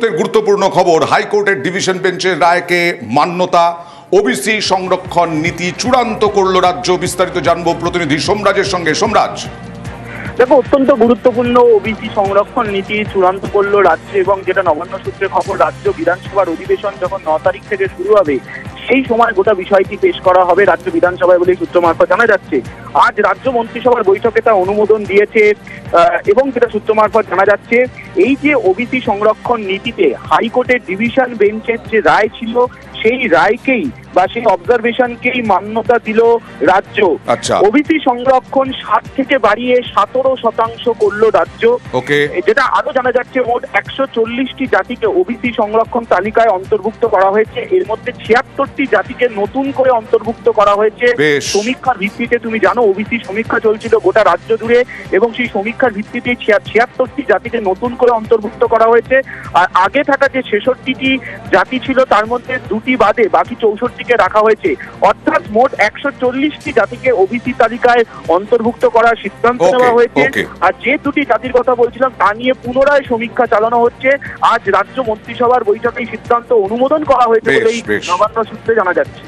গুরুত্বপূর্ণ খবর, হাইকোর্টের ডিভিশন বেঞ্চের রায়কে মান্যতা, ওবিসি সংরক্ষণ নীতি চূড়ান্ত করলো রাজ্য। বিস্তারিত জানবো প্রতিনিধি সোমরাজের সঙ্গে। সোমরাজ, দেখো, অত্যন্ত গুরুত্বপূর্ণ ওবিসি সংরক্ষণ নীতি চূড়ান্ত করলো রাজ্য। এবং যেটা নবান্ন সূত্রে খবর, রাজ্য বিধানসভার অধিবেশন যখন 9 তারিখ থেকে শুরু হবে সেই সময় গোটা বিষয়টি পেশ করা হবে রাজ্য বিধানসভায় বলে সূত্র মারফত জানা যাচ্ছে। আজ রাজ্য মন্ত্রিসভার বৈঠকে তা অনুমোদন দিয়েছে এবং যেটা সূত্র মারফত জানা যাচ্ছে, এই যে ওবিসি সংরক্ষণ নীতিতে হাইকোর্টের ডিভিশন বেঞ্চের যে রায় ছিল সেই রায়কেই বা সেই অবজারভেশনকেই মান্যতা দিল রাজ্য। ওবিসি সংরক্ষণ 7 থেকে বাড়িয়ে 17% করলো রাজ্য। যেটা আরো জানা যাচ্ছে, মোট 140টি জাতিকে ওবিসি সংরক্ষণ তালিকায় অন্তর্ভুক্ত করা হয়েছে। এর মধ্যে 76টি জাতিকে নতুন করে অন্তর্ভুক্ত করা হয়েছে সমীক্ষার ভিত্তিতে। তুমি জানো, ওবিসি সমীক্ষা চলছিল গোটা রাজ্য জুড়ে এবং সেই সমীক্ষার ভিত্তিতে 76টি জাতিকে নতুন করে অন্তর্ভুক্ত করা হয়েছে। আর আগে থাকা যে 66টি জাতি ছিল তার মধ্যে 2টি বাদে বাকি 64কে রাখা হয়েছে। অর্থাৎ মোট 140টি জাতিকে ওবিসি তালিকায় অন্তর্ভুক্ত করার সিদ্ধান্ত নেওয়া হয়েছে। আর যে 2টি জাতির কথা বলছিলাম তা নিয়ে পুনরায় সমীক্ষা চালানো হচ্ছে। আজ রাজ্য মন্ত্রিসভার বৈঠকে সিদ্ধান্ত অনুমোদন করা হয়েছে বলেই নবান্ন সূত্রে জানা যাচ্ছে।